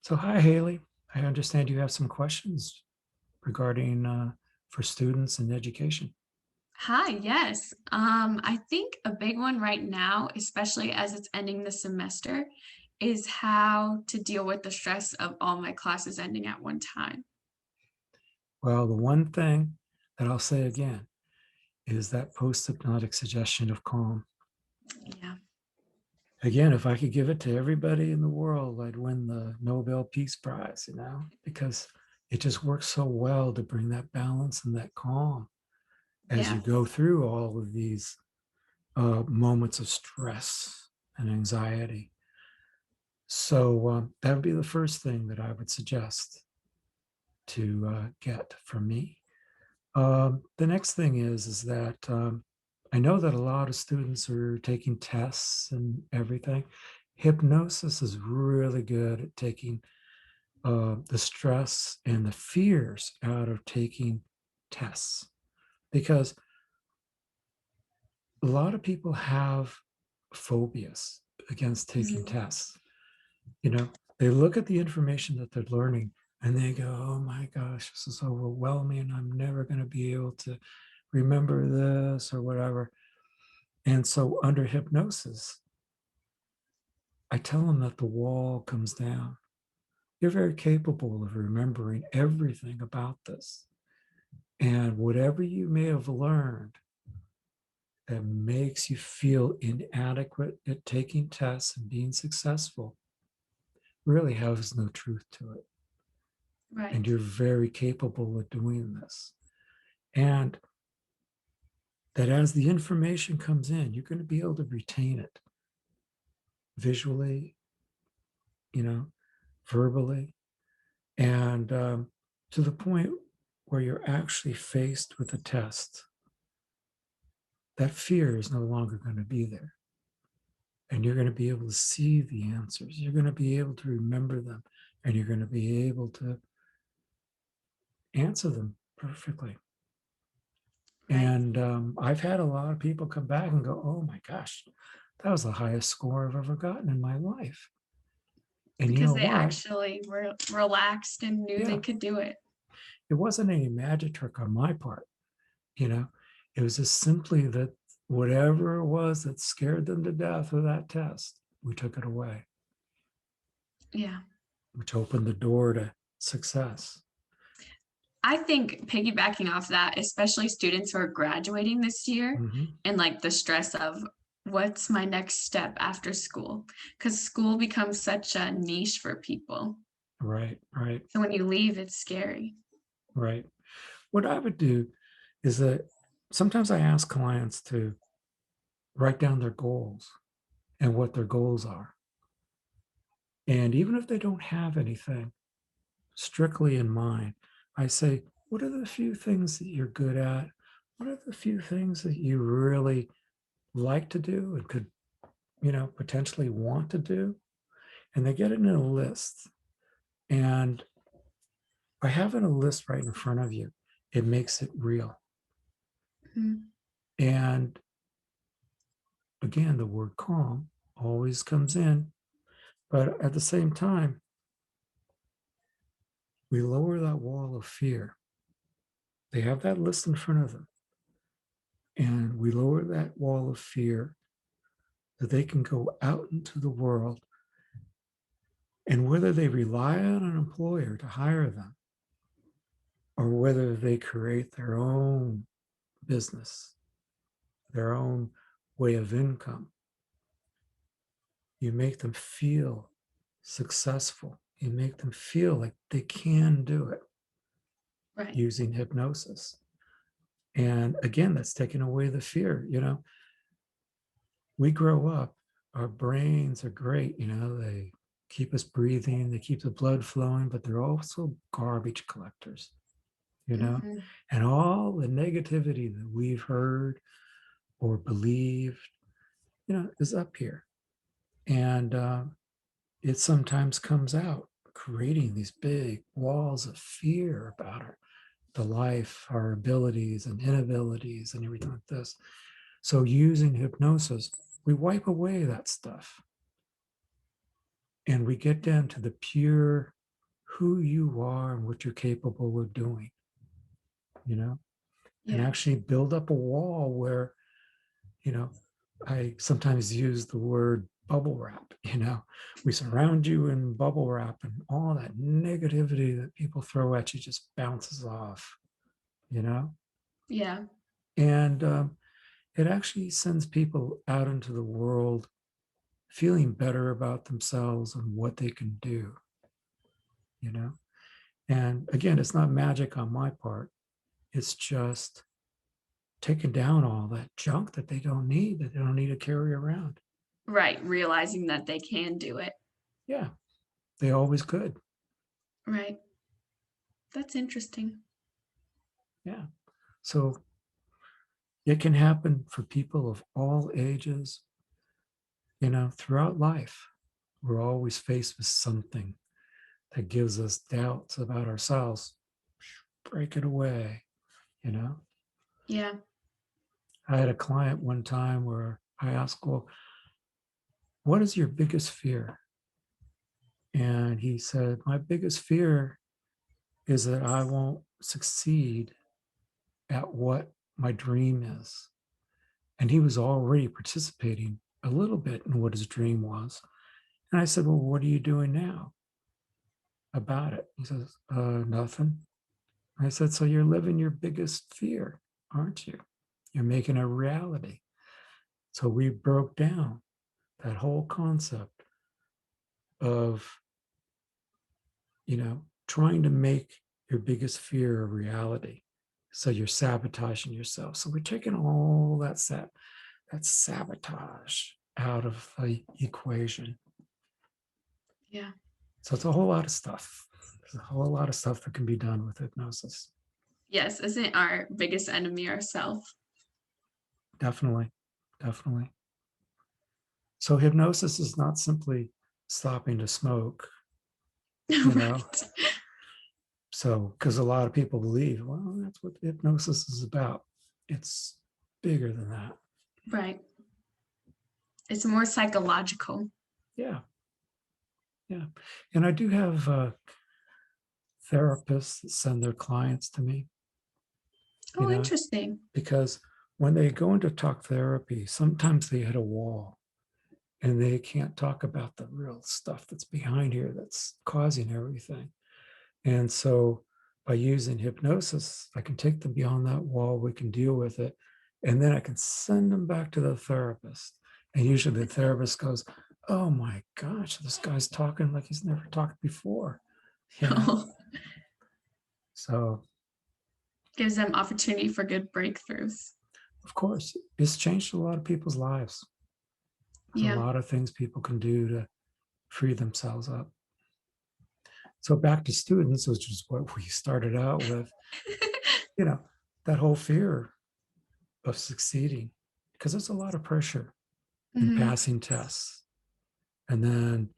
So, hi, Haley. I understand you have some questions regarding for students and education. Hi, yes. I think a big one right now, especially as it's ending the semester, is how to deal with the stress of all my classes ending at one time. Well, the one thing that I'll say again is that post-hypnotic suggestion of calm. Yeah. Again, if I could give it to everybody in the world, I'd win the Nobel Peace Prize, because it just works so well to bring that balance and that calm as you Yeah. go through all of these moments of stress and anxiety. So that would be the first thing that I would suggest to get from me. The next thing is that I know that a lot of students are taking tests and everything. Hypnosis is really good at taking the stress and the fears out of taking tests because a lot of people have phobias against taking Mhm. tests. You know, they look at the information that they're learning and they go, oh my gosh, this is overwhelming. I'm never going to be able to remember this or whatever. And so, under hypnosis, I tell them that the wall comes down. You're very capable of remembering everything about this. And whatever you may have learned that makes you feel inadequate at taking tests and being successful really has no truth to it. And Right. you're very capable of doing this. And that as the information comes in, you're going to be able to retain it visually, you know, verbally, and to the point where you're actually faced with a test. That fear is no longer going to be there. And you're going to be able to see the answers. You're going to be able to remember them. And you're going to be able to answer them perfectly. Right. And I've had a lot of people come back and go, oh my gosh, that was the highest score I've ever gotten in my life. And you Because know they what? actually were relaxed and knew they Yeah, could do it. it wasn't any magic trick on my part. You know, it was just simply that whatever it was that scared them to death of that test, we took it away, Yeah. which opened the door to success. I think piggybacking off that, especially students who are graduating this year Hmm. and like the stress of what's my next step after school? Because school becomes such a niche for people. Right, right, So when you leave, it's scary. right. What I would do is that sometimes I ask clients to write down their goals and what their goals are. And even if they don't have anything strictly in mind, I say, what are the few things that you're good at? What are the few things that you really like to do and could, potentially want to do? And they get it in a list. And by having a list right in front of you, it makes it real. Mhm. And again, the word calm always comes in. But at the same time, we lower that wall of fear. They have that list in front of them. And we lower that wall of fear that they can go out into the world. And whether they rely on an employer to hire them or whether they create their own business, their own way of income, you make them feel successful. You make them feel like they can do it Right. using hypnosis. And again, that's taking away the fear. We grow up, our brains are great, they keep us breathing, they keep the blood flowing, but they're also garbage collectors, you know, Mhm. and all the negativity that we've heard or believed, is up here. And it sometimes comes out, creating these big walls of fear about the life, our abilities and inabilities, and everything like this. So, using hypnosis, we wipe away that stuff. and we get down to the pure who you are and what you're capable of doing, you know, and Yeah. actually build up a wall where, you know, I sometimes use the word bubble wrap, we surround you in bubble wrap and all that negativity that people throw at you just bounces off, you know, Yeah. and it actually sends people out into the world feeling better about themselves and what they can do, you know. And again, it's not magic on my part. It's just taking down all that junk that they don't need to carry around. Right. Realizing that they can do it. Yeah, they always could. Right. That's interesting. Yeah. So it can happen for people of all ages, throughout life. We're always faced with something that gives us doubts about ourselves. Break it away, you know. Yeah. I had a client one time where I asked, well, what is your biggest fear? And he said, my biggest fear is that I won't succeed at what my dream is. And he was already participating a little bit in what his dream was. And I said, well, what are you doing now about it? He says, nothing. I said, so you're living your biggest fear, aren't you? You're making a reality. So we broke down that whole concept of, trying to make your biggest fear a reality. So you're sabotaging yourself. So we're taking all that sabotage out of the equation. Yeah. So it's a whole lot of stuff. There's a whole lot of stuff that can be done with hypnosis. Yes. Isn't our biggest enemy ourself? Definitely. Definitely. So hypnosis is not simply stopping to smoke, you know. Right. So because a lot of people believe, well, that's what hypnosis is about. It's bigger than that. Right. It's more psychological. Yeah. Yeah. And I do have therapists that send their clients to me, you Oh, know, interesting. because when they go into talk therapy, sometimes they hit a wall and they can't talk about the real stuff that's behind here that's causing everything. And so by using hypnosis, I can take them beyond that wall, we can deal with it, and then I can send them back to the therapist. And usually the therapist goes, oh my gosh, this guy's talking like he's never talked before, you know? So, Gives them opportunity for good breakthroughs. of course, it's changed a lot of people's lives. There's a Yeah. lot of things people can do to free themselves up. So back to students, which is what we started out with, you know, that whole fear of succeeding, because there's a lot of pressure in Mhm. passing tests and then,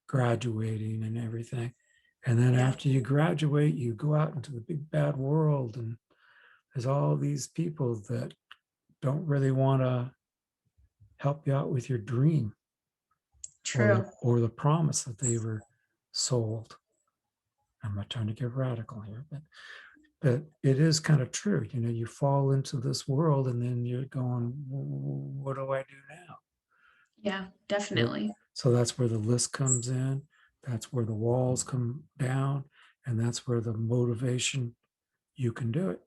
graduating and everything. And then Yeah. after you graduate, you go out into the big bad world, and there's all these people that don't really want to help you out with your dream True. or the promise that they were sold. I'm not trying to get radical here, but it is kind of true. You fall into this world and then you're going, what do I do now? Yeah, So, definitely. so that's where the list comes in. That's where the walls come down. And that's where the motivation, you can do it,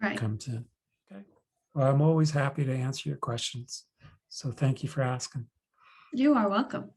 Right. comes in. Okay. Well, I'm always happy to answer your questions. So thank you for asking. You are welcome.